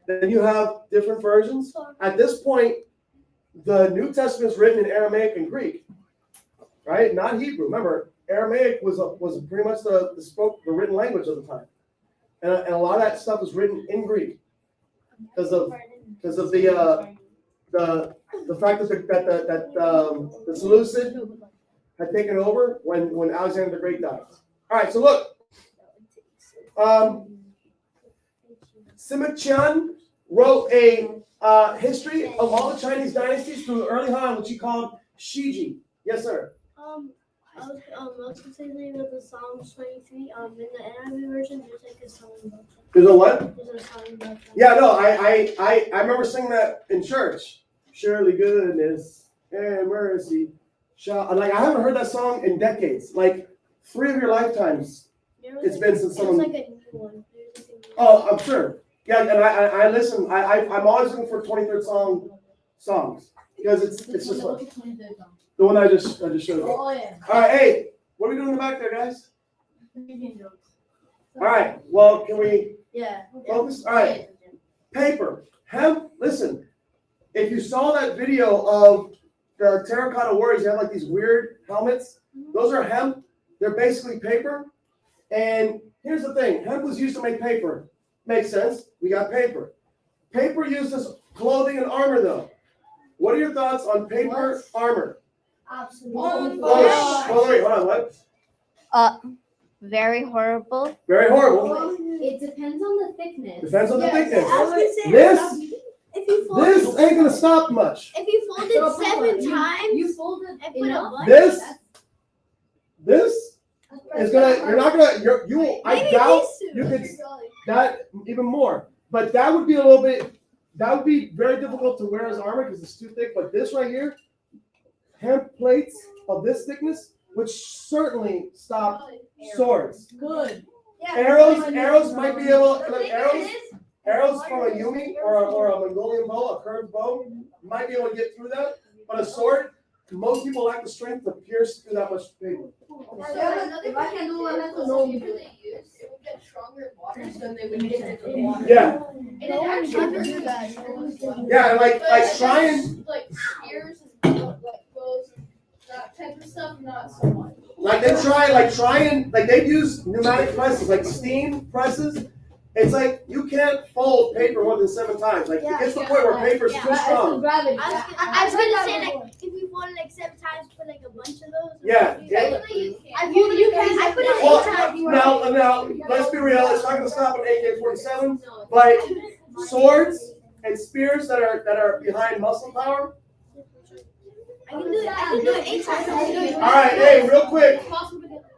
Then you have different versions. At this point, the New Testament is written in Aramaic and Greek, right? Not Hebrew. Remember, Aramaic was pretty much the written language of the time, and a lot of that stuff was written in Greek because of the fact that the Seleucid had taken over when Alexander the Great died. All right, so look, Sima Qian wrote a history of all the Chinese dynasties through the early Han, which he called Shiji. Yes, sir. I was going to say something about the Psalms 23. In the NIV version, there's like a song about that. There's a what? There's a song about that. Yeah, no, I remember singing that in church. Surely goodness and mercy shall. Like, I haven't heard that song in decades. Like 3 of your lifetimes. It's been since someone. It's like a new one. Oh, I'm sure. Yeah, and I listen. I'm always looking for 23rd songs because it's just fun. The one I just showed you. Oh, yeah. All right, hey, what are we doing in the back there, guys? All right, well, can we focus? All right, paper, hemp. Listen, if you saw that video of the terracotta warriors, they have like these weird helmets. Those are hemp. They're basically paper. And here's the thing: hemp was used to make paper. Makes sense. We got paper. Paper used as clothing and armor, though. What are your thoughts on paper armor? Absolutely. Wait, hold on, what? Very horrible. Very horrible. It depends on the thickness. Depends on the thickness. I would say This if you fold this ain't gonna stop much. if you fold it 7 times You fold it and put a enough. bunch. This is gonna. You're not gonna. You will. I Maybe doubt these two. you could that even more. But that would be a little bit. That would be very difficult to wear as armor because it's too thick. But this right here, hemp plates of this thickness, would certainly stop swords. Good. Arrows might be able. Like arrows from a Yumi or a Mongolian bow, a curved bow, might be able to get through that. But a sword, most people lack the strength to pierce through that much paper. If I can do one, I can know. It would get stronger in water, so they would get into the water. Yeah, And it actually do that. yeah, and like trying. Like spears and like bows and that type of stuff, not so much. Like they've used pneumatic presses, like steam presses. It's like you can't fold paper more than 7 times. Like it gets to the point where paper's too strong. Gravity. I was gonna say like if you fold it like 7 times, put like a bunch of those. Yeah. I folded it. I put it 8 Well, times. now, let's be real. It's not gonna stop an AK-47, but swords and spears that are behind muscle power. I can do it. I can do it 8 times. All right, hey, real quick,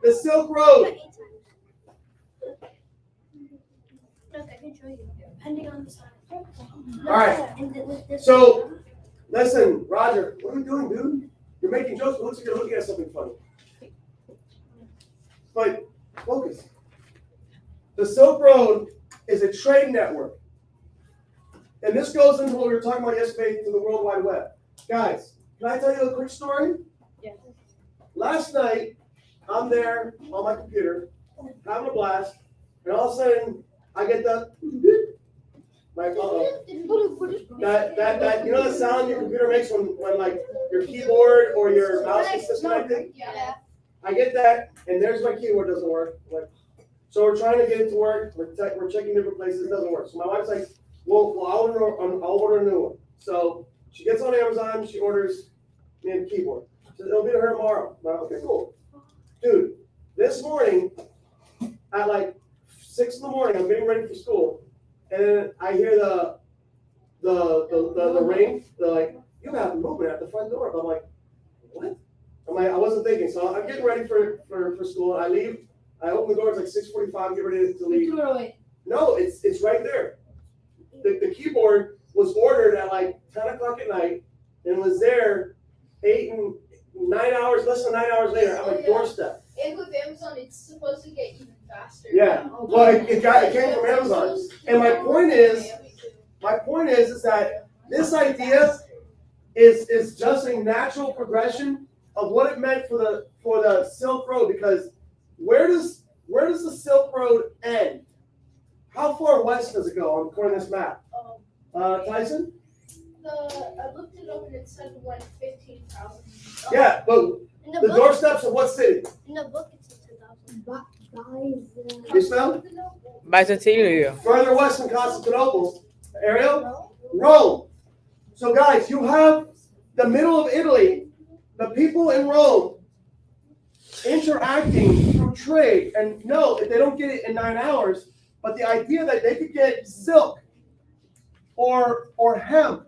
the Silk Road. Look, I can show you. Depending on the size. All right. So, listen, Roger, what are you doing, dude? You're making jokes, but looks like you're looking at something funny. But focus. The Silk Road is a trade network. And this goes into what we were talking about yesterday to the World Wide Web. Guys, can I tell you a quick story? Yeah. Last night, I'm there on my computer, having a blast, and all of a sudden, I get the like, that you know the sound your computer makes when like your keyboard or your mouse is disconnected? Yeah. I get that, and there's my keyboard doesn't work. Like, so we're trying to get it to work. We're checking different places. It doesn't work. So my wife's like, well, I'll order a new one. So she gets on Amazon. She orders me a keyboard. So it'll be to her tomorrow. I'm like, okay, cool. Dude, this morning at like 6 in the morning, I'm getting ready for school, and then I hear the ring. They're like, you have movement at the front door. But I'm like, what? I'm like, I wasn't thinking. So I'm getting ready for school. I leave. I open the door. It's like 6:45. Get ready to leave. No, it's right there. The keyboard was ordered at like 10 o'clock at night, and was there 9 hours, less than 9 hours later at my doorstep. And with Amazon, it's supposed to get even faster. Yeah. Well, it came from Amazon. And my point is that this idea is just a natural progression of what it meant for the Silk Road, because where does the Silk Road end? How far west does it go according to this map? Tyson? I looked it up and it said went 15,000. Yeah, but In the the book, doorsteps of what city? in the book it says 2,000. You smell? Byzantium. Further west than Constantinople. Ariel? Rome. So guys, you have the middle of Italy, the people in Rome interacting through trade. And no, they don't get it in 9 hours, but the idea that they could get silk or hemp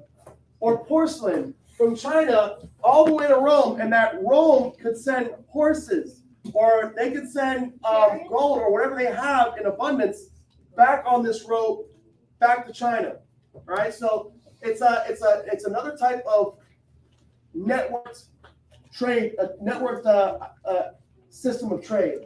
or porcelain from China all the way to Rome, and that Rome could send horses or they could send gold or whatever they have in abundance back on this road back to China, right? So it's another type of networked trade, a networked system of trade.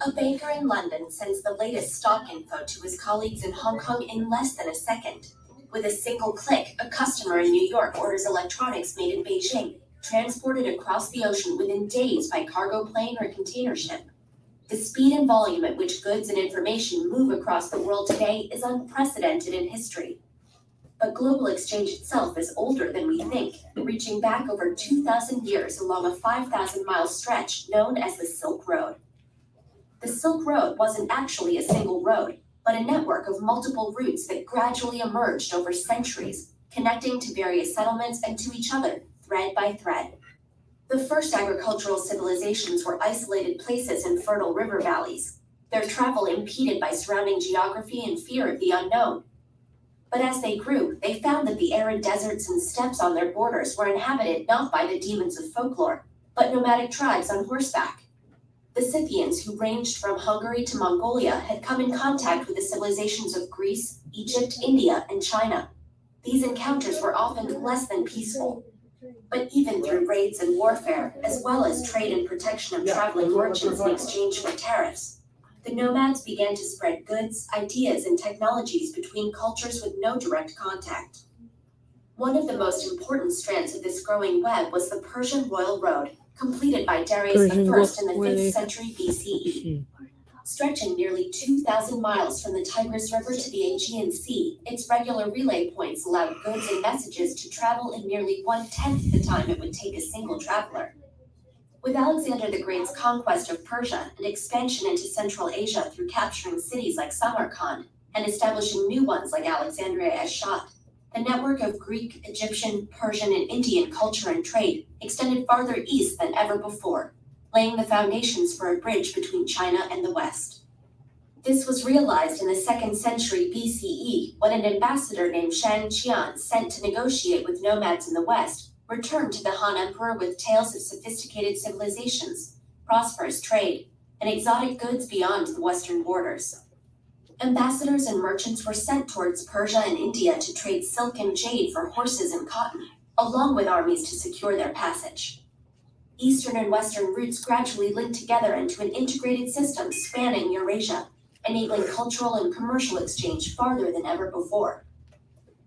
A banker in London sends the latest stock info to his colleagues in Hong Kong in less than a second. With a single click, a customer in New York orders electronics made in Beijing, transported across the ocean within days by cargo plane or container ship. The speed and volume at which goods and information move across the world today is unprecedented in history. But global exchange itself is older than we think, reaching back over 2,000 years along a 5,000-mile stretch known as the Silk Road. The Silk Road wasn't actually a single road, but a network of multiple routes that gradually emerged over centuries, connecting to various settlements and to each other, thread by thread. The first agricultural civilizations were isolated places in fertile river valleys, their travel impeded by surrounding geography and fear of the unknown. But as they grew, they found that the arid deserts and steppes on their borders were inhabited not by the demons of folklore, but nomadic tribes on horseback. The Scythians, who ranged from Hungary to Mongolia, had come in contact with the civilizations of Greece, Egypt, India, and China. These encounters were often less than peaceful. But even through raids and warfare, as well as trade and protection of traveling merchants in exchange for tariffs, the nomads began to spread goods, ideas, and technologies between cultures with no direct contact. One of the most important strands of this growing web was the Persian Royal Road, completed by Darius I in the 5th century BCE. Stretching nearly 2,000 miles from the Tigris River to the Aegean Sea, its regular relay points allowed goods and messages to travel in nearly 1/10 the time it would take a single traveler. With Alexander the Great's conquest of Persia and expansion into Central Asia through capturing cities like Samarkand and establishing new ones like Alexandria Eshat, the network of Greek, Egyptian, Persian, and Indian culture and trade extended farther east than ever before, laying the foundations for a bridge between China and the West. This was realized in the 2nd century BCE when an ambassador named Shang Qian, sent to negotiate with nomads in the West, returned to the Han Emperor with tales of sophisticated civilizations, prosperous trade, and exotic goods beyond the western borders. Ambassadors and merchants were sent towards Persia and India to trade silk and jade for horses and cotton, along with armies to secure their passage. Eastern and western routes gradually linked together into an integrated system spanning Eurasia, enabling cultural and commercial exchange farther than ever before.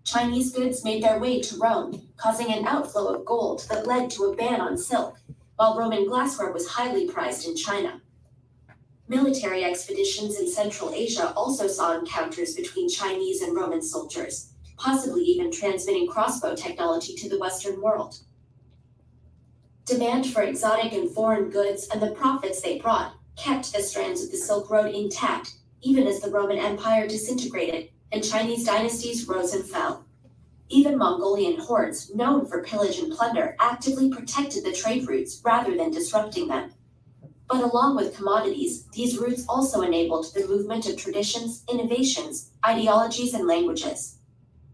Chinese goods made their way to Rome, causing an outflow of gold that led to a ban on silk, while Roman glassware was highly prized in China. Military expeditions in Central Asia also saw encounters between Chinese and Roman soldiers, possibly even transmitting crossbow technology to the Western world. Demand for exotic and foreign goods and the profits they brought kept the strands of the Silk Road intact, even as the Roman Empire disintegrated and Chinese dynasties rose and fell. Even Mongolian hordes, known for pillage and plunder, actively protected the trade routes rather than disrupting them. But along with commodities, these routes also enabled the movement of traditions, innovations, ideologies, and languages.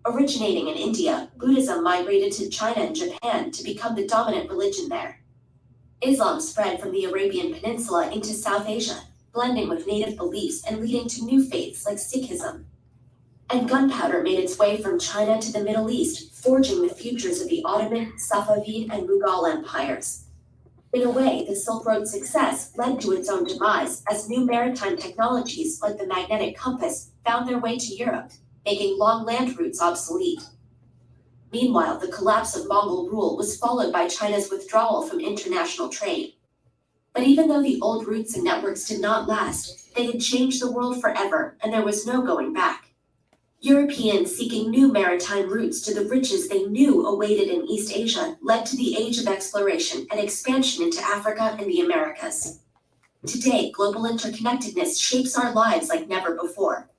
Originating in India, Buddhism migrated to China and Japan to become the dominant religion there. Islam spread from the Arabian Peninsula into South Asia, blending with native beliefs and leading to new faiths like Sikhism. And gunpowder made its way from China to the Middle East, forging the futures of the Ottoman, Safavid, and Mughal empires. In a way, the Silk Road's success led to its own demise as new maritime technologies like the magnetic compass found their way to Europe, making long land routes obsolete. Meanwhile, the collapse of Mongol rule was followed by China's withdrawal from international trade. By But even though the old routes and networks did not last, they had changed the world forever, and there was no going back. Europeans seeking new maritime routes to the riches they knew awaited in East Asia led to the age of exploration and expansion into Africa and the Americas. Today, global interconnectedness shapes our lives like never before.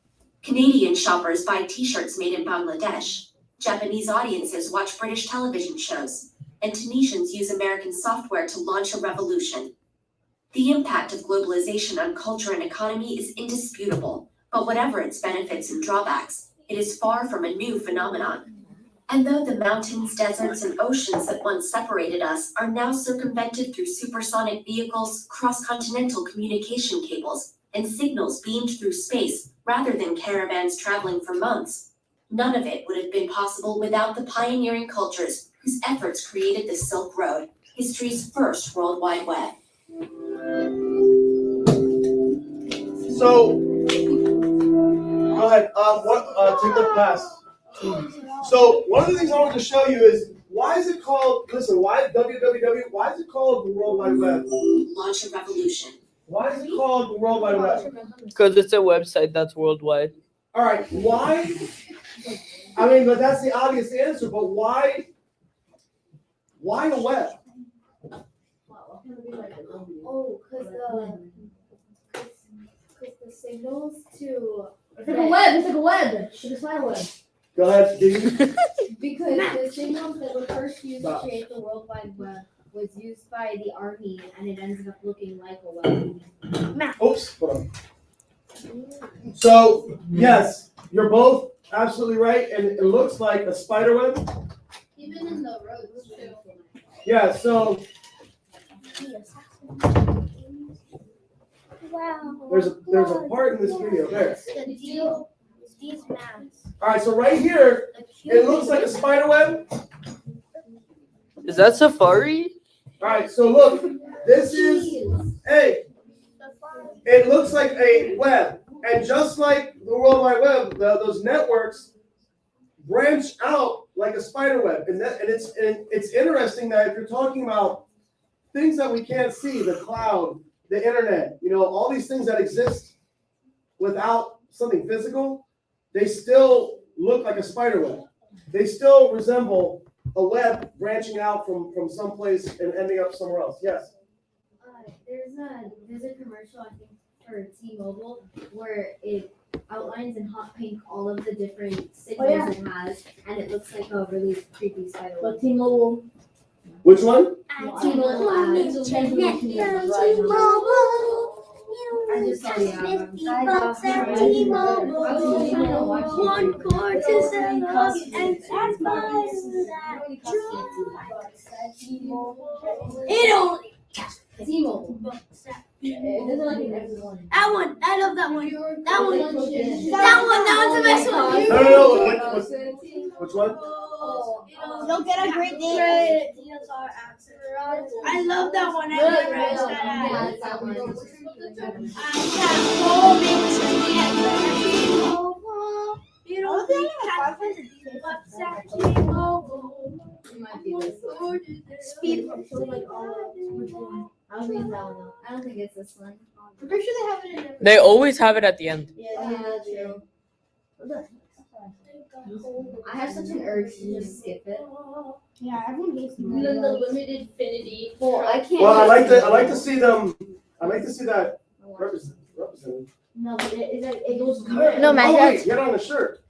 Canadian shoppers buy t-shirts made in Bangladesh. Japanese audiences watch British television shows, and Tunisians use American software to launch a revolution. The impact of globalization on culture and economy is indisputable, but whatever its benefits and drawbacks, it is far from a new phenomenon. And though the mountains, deserts, and oceans that once separated us are now circumvented through supersonic vehicles, cross-continental communication cables, and signals beamed through space rather than caravans traveling for months, none of it would have been possible without the pioneering cultures whose efforts created the Silk Road, history's first World Wide Web. So, go ahead. Take the pass. So, one of the things I wanted to show you is why is it called? Listen, why www? Why is it called the World Wide Web? Launch a revolution. Why is it called the World Wide Web? Because it's a website that's worldwide. All right. Why? I mean, but that's the obvious answer. But why? Why the web? Oh, because the signals to It's like a web. It's like a web. It's a spider web. Go ahead, Steve. because the signals that were first used to create the World Wide Web was used by the army, and it ended up looking like a web. Oops. Hold on. So yes, you're both absolutely right, and it looks like a spider web. Even in the roads too. Yeah. So Wow. there's a part in this video there. These maps. All right. So right here, it looks like a spider web. Is that Safari? All right. So look, this is hey. It looks like a web, and just like the World Wide Web, those networks branch out like a spider web, and it's interesting that if you're talking about things that we can't see, the cloud, the internet, all these things that exist without something physical, they still look like a spider web. They still resemble a web branching out from someplace and ending up somewhere else. Yes. There's a commercial, I think, for T-Mobile where it outlines in hot pink all of the different signals it has, and it looks like a really creepy spider web. But T-Mobile. Which one? T-Mobile ads. I just saw the ad. T-Mobile. One cord to sell us and it only T-Mobile. It doesn't like in everyone. that one. I love that one. That one's the best one. No. Which one? You'll get a great day. I love that one. I never asked that ad. You don't think It might be this one. Speed. I don't think it's that one though. I don't think it's this one. I'm pretty sure they have it in every. They always have it at the end. Yeah, true. I have such an urge to just skip it. Yeah, everyone hates And then the limited infinity. Well, I can't. Well, I like to see them. I like to see that represented. No, but it goes. No, man. Oh wait, get on the shirt.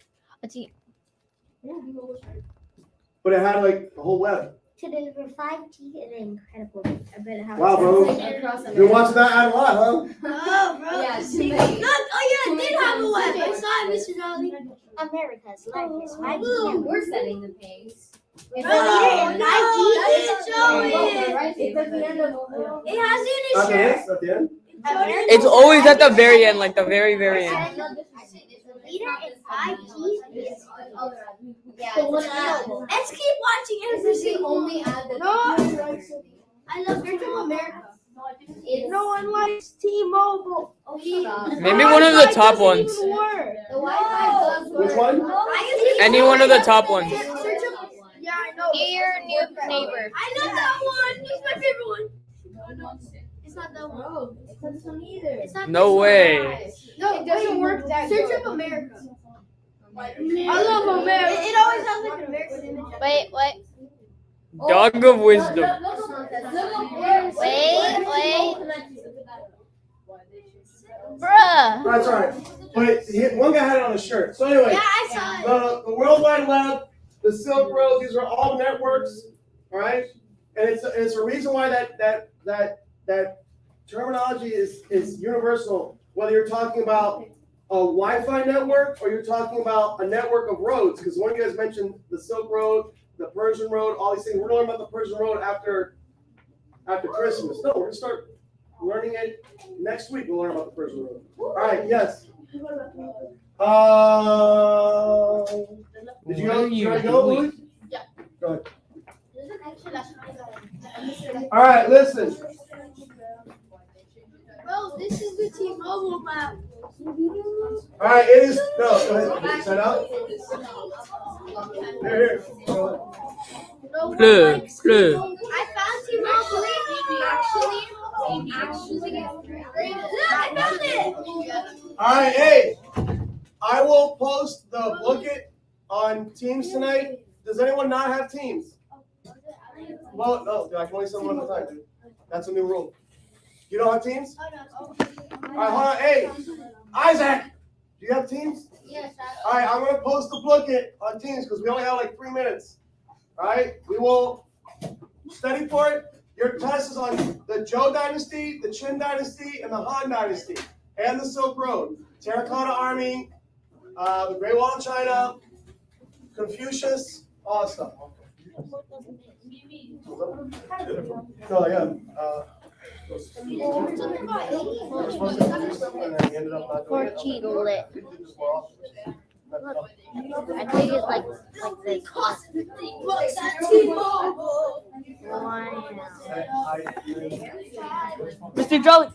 But it had like the whole web. To deliver 5G and incredible. I bet how. Wow, bro. Across You've been watching that ad a lot, huh? Oh, bro. Yeah, too See, many. look, oh yeah, it did have a web. I Too saw it, Mr. Jolly. America's largest 5G Ooh, network. we're setting the pace. Bro, yeah, 5G didn't show it. Right, It's at the end of. It has it in At its the shirt. end. At the end. It's always at the very end, like the very, very end. Leader in 5G is Yeah, The one it's ad. Let's keep watching every This is the single only ad that. I love Virtual America. It's, No one likes T-Mobile. oh, shut up. Maybe one of the top ones. The Wi-Fi does work. Which one? Any one of the top ones. Yeah, I know. Dear new neighbor. I love that one. It's my favorite one. It's not that one. No, it's not this one either. It's not No this way. One. No, it doesn't work that Search good. up America. I love America. It always has like an American image. Wait, what? Dog of wisdom. Wait. Bruh. That's all right. But one guy had it on his shirt. So anyway, Yeah, I saw it. the World Wide Web, the Silk Road, these are all networks, all right? And it's a reason why that terminology is universal, whether you're talking about a Wi-Fi network or you're talking about a network of roads, because one of you guys mentioned the Silk Road, the Persian Road, all these things. We're gonna learn about the Persian Road after Christmas. No, we're gonna start learning it next week. We'll learn about the Persian Road. All right, yes. Did you What go? are you Did I go, doing? Louis? Go ahead. All right, listen. Bro, this is the T-Mobile map. All right, it is. No, go ahead. Set up. Here. Go Plug. I found T-Mobile. Actually, I found it. All right, hey. I will post the booklet on Teams tonight. Does anyone not have Teams? Well, no, I can only send one at a time, dude. That's a new rule. You don't have Teams? All right, hold on. Hey, Isaac, do you have Teams? Yes, All right, I'm going to post the booklet on Teams because we only have like 3 minutes. All right, we will study for it. Your test is on the Zhou Dynasty, the Qin Dynasty, and the Han Dynasty, and the Silk Road, Terracotta Army, the Great Wall of China, Confucius, all that stuff. No, yeah. We're supposed to do something and then we ended up not doing it. 14 lit. I think it's like this. Wow. Mr. Jolly.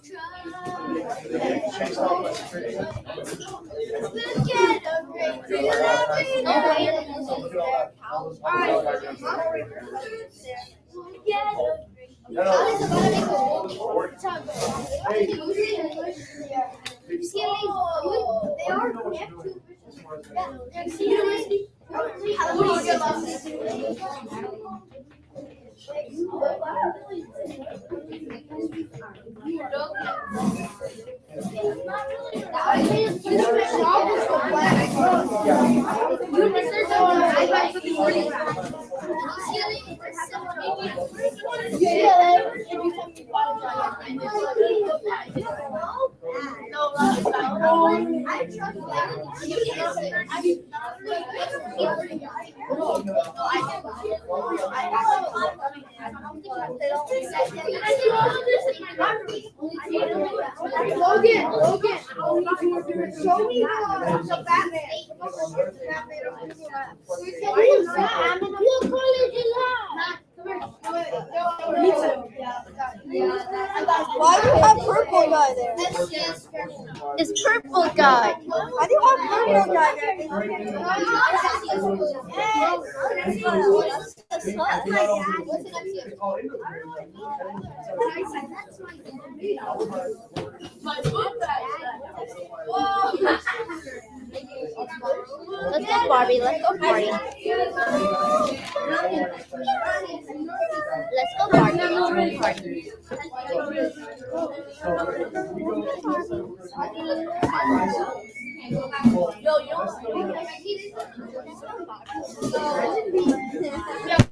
Logan, show me the Batman. What color is that? Me too. Why do you have purple guy there? This purple guy. Why do you have purple guy there? Let's go, Barbie. Let's go, party. Let's go, Barbie. Let's go, party. Yo,